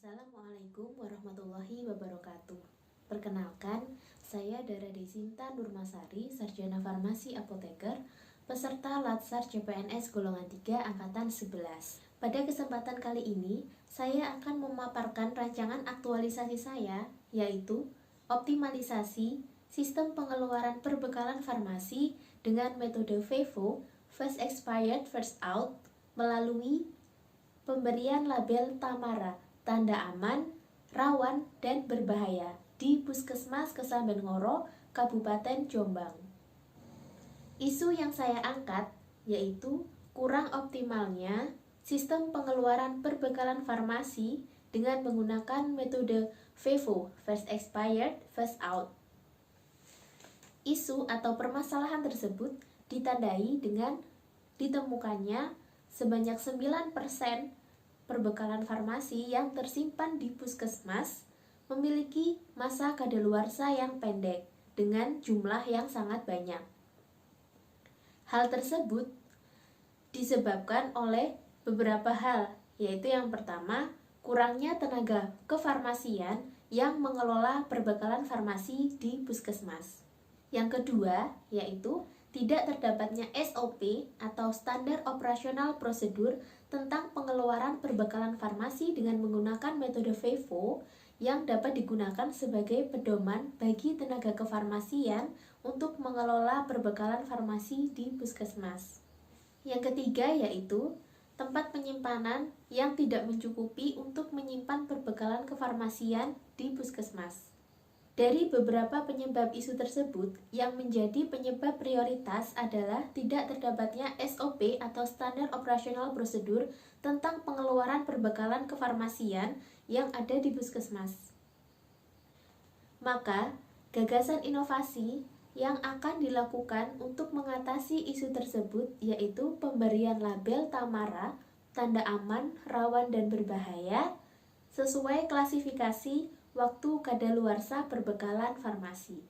Assalamualaikum warahmatullahi wabarakatuh. Perkenalkan, saya Dara Desinta Nurmasari, Sarjana Farmasi Apoteker, peserta Latsar CPNS golongan 3 angkatan 11. Pada kesempatan kali ini, saya akan memaparkan rancangan aktualisasi saya, yaitu optimalisasi sistem pengeluaran perbekalan farmasi dengan metode FEVO, First Expired First Out, melalui pemberian label Tamara, tanda aman, rawan, dan berbahaya di Puskesmas Kesamben Ngoro, Kabupaten Jombang. Isu yang saya angkat yaitu kurang optimalnya sistem pengeluaran perbekalan farmasi dengan menggunakan metode FEVO, First Expired First Out. Isu atau permasalahan tersebut ditandai dengan ditemukannya sebanyak 9% perbekalan farmasi yang tersimpan di puskesmas memiliki masa kadaluarsa yang pendek dengan jumlah yang sangat banyak. Hal tersebut disebabkan oleh beberapa hal, yaitu yang pertama, kurangnya tenaga kefarmasian yang mengelola perbekalan farmasi di puskesmas. Yang kedua, yaitu tidak terdapatnya SOP atau Standar Operasional Prosedur tentang pengeluaran perbekalan farmasi dengan menggunakan metode FEVO yang dapat digunakan sebagai pedoman bagi tenaga kefarmasian untuk mengelola perbekalan farmasi di puskesmas. Yang ketiga yaitu tempat penyimpanan yang tidak mencukupi untuk menyimpan perbekalan kefarmasian di puskesmas. Dari beberapa penyebab isu tersebut, yang menjadi penyebab prioritas adalah tidak terdapatnya SOP atau Standar Operasional Prosedur tentang pengeluaran perbekalan kefarmasian yang ada di puskesmas. Maka, gagasan inovasi yang akan dilakukan untuk mengatasi isu tersebut yaitu pemberian label Tamara, tanda aman, rawan, dan berbahaya, sesuai klasifikasi waktu kadaluarsa perbekalan farmasi.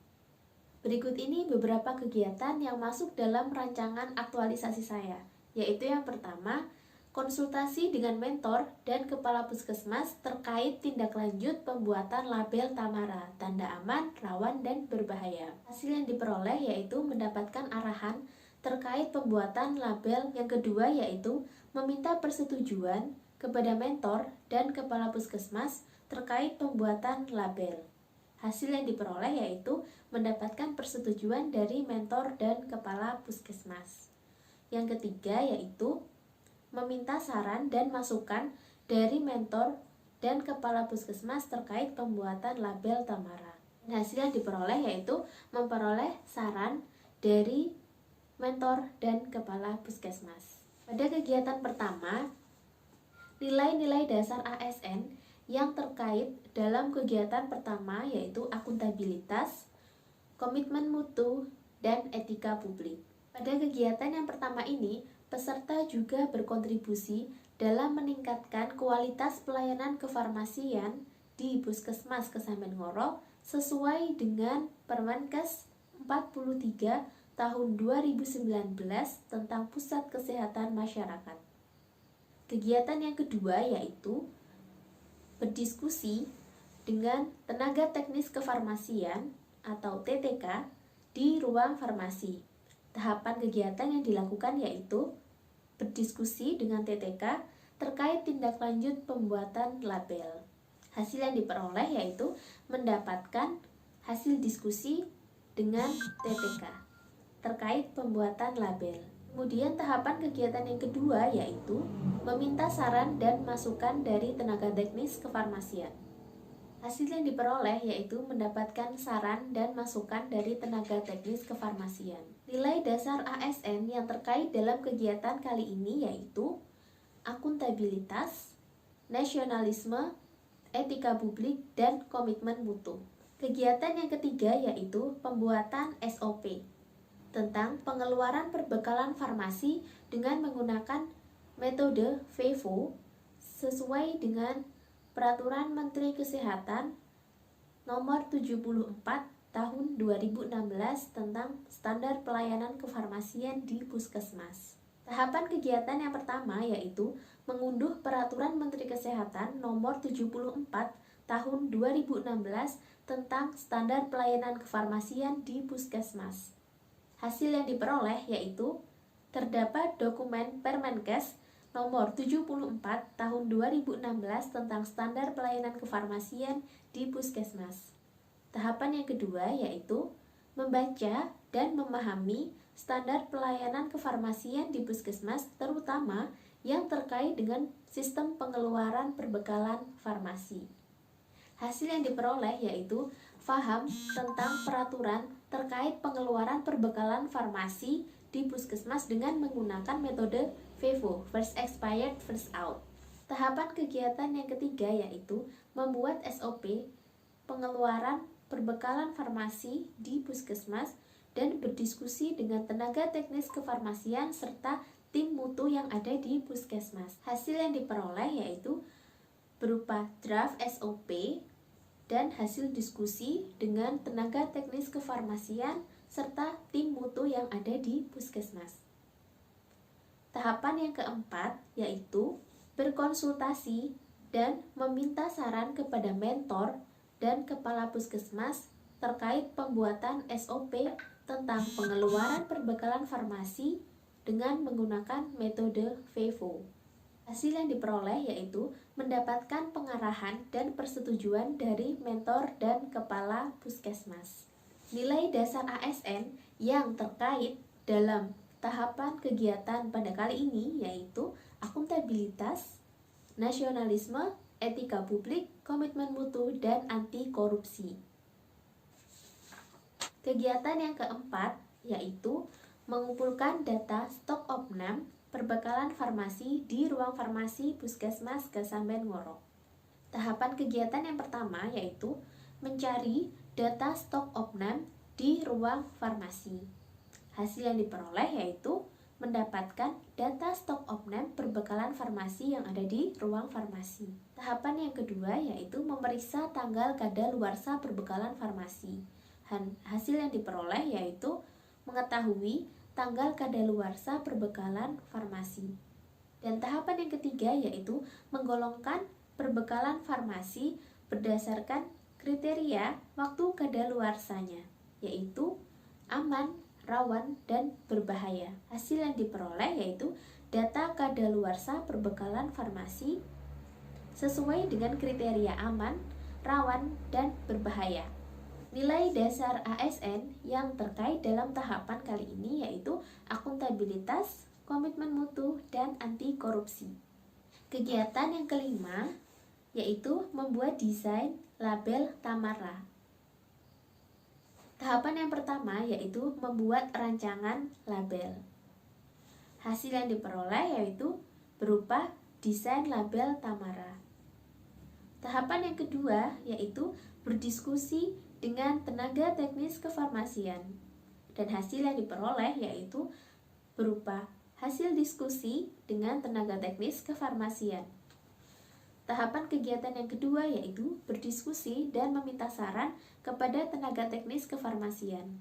Berikut ini beberapa kegiatan yang masuk dalam rancangan aktualisasi saya, yaitu yang pertama, konsultasi dengan mentor dan kepala puskesmas terkait tindak lanjut pembuatan label Tamara, tanda aman, rawan, dan berbahaya. Hasil yang diperoleh yaitu mendapatkan arahan terkait pembuatan label. Yang kedua yaitu meminta persetujuan kepada mentor dan kepala puskesmas terkait pembuatan label. Hasil yang diperoleh yaitu mendapatkan persetujuan dari mentor dan kepala puskesmas. Yang ketiga yaitu meminta saran dan masukan dari mentor dan kepala puskesmas terkait pembuatan label Tamara. Hasil yang diperoleh yaitu memperoleh saran dari mentor dan kepala puskesmas. Pada kegiatan pertama, nilai-nilai dasar ASN yang terkait dalam kegiatan pertama yaitu akuntabilitas, komitmen mutu, dan etika publik. Pada kegiatan yang pertama ini, peserta juga berkontribusi dalam meningkatkan kualitas pelayanan kefarmasian di Puskesmas Kesamben Ngoro sesuai dengan Permenkes 43 tahun 2019 tentang Pusat Kesehatan Masyarakat. Kegiatan yang kedua yaitu berdiskusi dengan tenaga teknis kefarmasian atau TTK di ruang farmasi. Tahapan kegiatan yang dilakukan yaitu berdiskusi dengan TTK terkait tindak lanjut pembuatan label. Hasil yang diperoleh yaitu mendapatkan hasil diskusi dengan TTK terkait pembuatan label. Kemudian tahapan kegiatan yang kedua yaitu meminta saran dan masukan dari tenaga teknis kefarmasian. Hasil yang diperoleh yaitu mendapatkan saran dan masukan dari tenaga teknis kefarmasian. Nilai dasar ASN yang terkait dalam kegiatan kali ini yaitu akuntabilitas, nasionalisme, etika publik, dan komitmen mutu. Kegiatan yang ketiga yaitu pembuatan SOP tentang pengeluaran perbekalan farmasi dengan menggunakan metode FEVO sesuai dengan Peraturan Menteri Kesehatan Nomor 74 Tahun 2016 tentang Standar Pelayanan Kefarmasian di Puskesmas. Tahapan kegiatan yang pertama yaitu mengunduh Peraturan Menteri Kesehatan Nomor 74 Tahun 2016 tentang standar pelayanan kefarmasian di Puskesmas. Hasil yang diperoleh yaitu terdapat dokumen Permenkes Nomor 74 Tahun 2016 tentang standar pelayanan kefarmasian di Puskesmas. Tahapan yang kedua yaitu membaca dan memahami standar pelayanan kefarmasian di Puskesmas, terutama yang terkait dengan sistem pengeluaran perbekalan farmasi. Hasil yang diperoleh yaitu paham tentang peraturan terkait pengeluaran perbekalan farmasi di Puskesmas dengan menggunakan metode FEVO, First Expired, First Out. Tahapan kegiatan yang ketiga yaitu membuat SOP pengeluaran perbekalan farmasi di Puskesmas dan berdiskusi dengan tenaga teknis kefarmasian serta tim mutu yang ada di Puskesmas. Hasil yang diperoleh yaitu berupa draft SOP dan hasil diskusi dengan tenaga teknis kefarmasian serta tim mutu yang ada di Puskesmas. Tahapan yang keempat yaitu berkonsultasi dan meminta saran kepada mentor dan kepala Puskesmas terkait pembuatan SOP tentang pengeluaran perbekalan farmasi dengan menggunakan metode FEVO. Hasil yang diperoleh yaitu mendapatkan pengarahan dan persetujuan dari mentor dan kepala Puskesmas. Nilai dasar ASN yang terkait dalam tahapan kegiatan pada kali ini yaitu akuntabilitas, nasionalisme, etika publik, komitmen mutu, dan anti korupsi. Kegiatan yang keempat yaitu mengumpulkan data stok opnam perbekalan farmasi di ruang farmasi Puskesmas Kesamben Ngoro. Tahapan kegiatan yang pertama yaitu mencari data stok opnam di ruang farmasi. Hasil yang diperoleh yaitu mendapatkan data stok opnam perbekalan farmasi yang ada di ruang farmasi. Tahapan yang kedua yaitu memeriksa tanggal kadaluarsa perbekalan farmasi. Hasil yang diperoleh yaitu mengetahui tanggal kadaluarsa perbekalan farmasi. Dan tahapan yang ketiga yaitu menggolongkan perbekalan farmasi berdasarkan kriteria waktu kadaluarsanya, yaitu aman, rawan, dan berbahaya. Hasil yang diperoleh yaitu data kadaluarsa perbekalan farmasi sesuai dengan kriteria aman, rawan, dan berbahaya. Nilai dasar ASN yang terkait dalam tahapan kali ini yaitu akuntabilitas, komitmen mutu, dan anti korupsi. Kegiatan yang kelima yaitu membuat desain label Tamara. Tahapan yang pertama yaitu membuat rancangan label. Hasil yang diperoleh yaitu berupa desain label Tamara. Tahapan yang kedua yaitu berdiskusi dengan tenaga teknis kefarmasian. Dan hasil yang diperoleh yaitu berupa hasil diskusi dengan tenaga teknis kefarmasian. Tahapan kegiatan yang kedua yaitu berdiskusi dan meminta saran kepada tenaga teknis kefarmasian.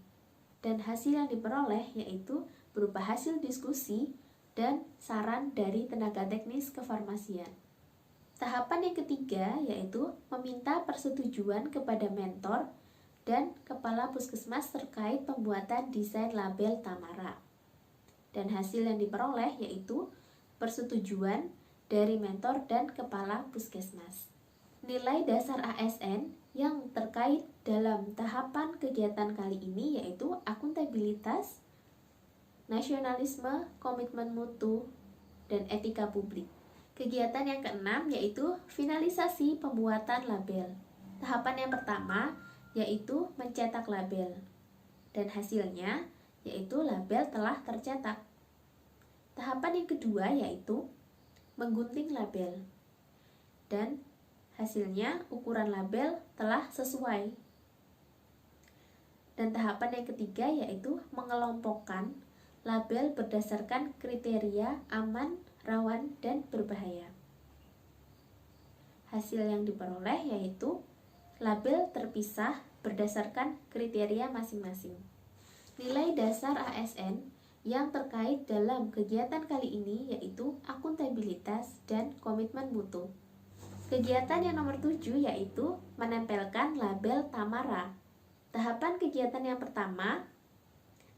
Dan hasil yang diperoleh yaitu berupa hasil diskusi dan saran dari tenaga teknis kefarmasian. Tahapan yang ketiga yaitu meminta persetujuan kepada mentor dan kepala Puskesmas terkait pembuatan desain label Tamara. Dan hasil yang diperoleh yaitu persetujuan dari mentor dan kepala Puskesmas. Nilai dasar ASN yang terkait dalam tahapan kegiatan kali ini yaitu akuntabilitas, nasionalisme, komitmen mutu, dan etika publik. Kegiatan yang keenam yaitu finalisasi pembuatan label. Tahapan yang pertama yaitu mencetak label, dan hasilnya yaitu label telah tercetak. Tahapan yang kedua yaitu menggunting label, dan hasilnya ukuran label telah sesuai. Dan tahapan yang ketiga yaitu mengelompokkan label berdasarkan kriteria aman, rawan, dan berbahaya. Hasil yang diperoleh yaitu label terpisah berdasarkan kriteria masing-masing. Nilai dasar ASN yang terkait dalam kegiatan kali ini yaitu akuntabilitas dan komitmen mutu. Kegiatan yang nomor 7 yaitu menempelkan label Tamara. Tahapan kegiatan yang pertama,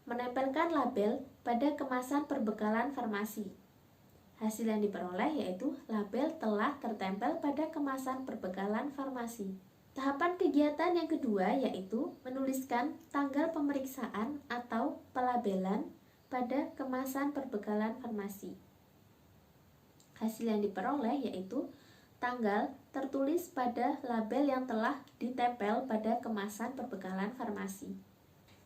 menempelkan label pada kemasan perbekalan farmasi. Hasil yang diperoleh yaitu label telah tertempel pada kemasan perbekalan farmasi. Tahapan kegiatan yang kedua yaitu menuliskan tanggal pemeriksaan atau pelabelan pada kemasan perbekalan farmasi. Hasil yang diperoleh yaitu tanggal tertulis pada label yang telah ditempel pada kemasan perbekalan farmasi.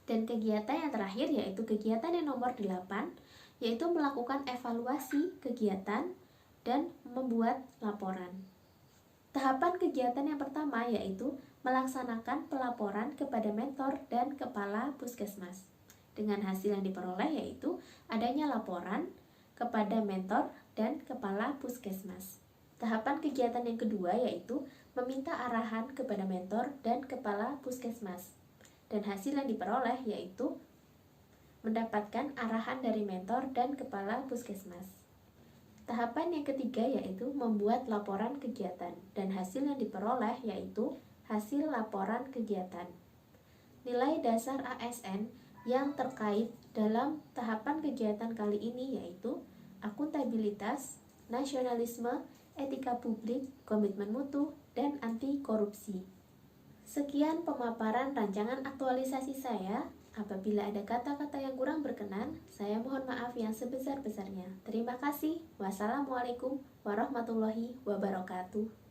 Dan kegiatan yang terakhir yaitu kegiatan yang nomor 8, yaitu melakukan evaluasi kegiatan dan membuat laporan. Tahapan kegiatan yang pertama yaitu melaksanakan pelaporan kepada mentor dan kepala puskesmas. Dengan hasil yang diperoleh yaitu adanya laporan kepada mentor dan kepala puskesmas. Tahapan kegiatan yang kedua yaitu meminta arahan kepada mentor dan kepala puskesmas. Dan hasil yang diperoleh yaitu mendapatkan arahan dari mentor dan kepala puskesmas. Tahapan yang ketiga yaitu membuat laporan kegiatan, dan hasil yang diperoleh yaitu hasil laporan kegiatan. Nilai dasar ASN yang terkait dalam tahapan kegiatan kali ini yaitu akuntabilitas, nasionalisme, etika publik, komitmen mutu, dan anti korupsi. Sekian pemaparan rancangan aktualisasi saya. Apabila ada kata-kata yang kurang berkenan, saya mohon maaf yang sebesar-besarnya. Terima kasih. Wassalamualaikum warahmatullahi wabarakatuh.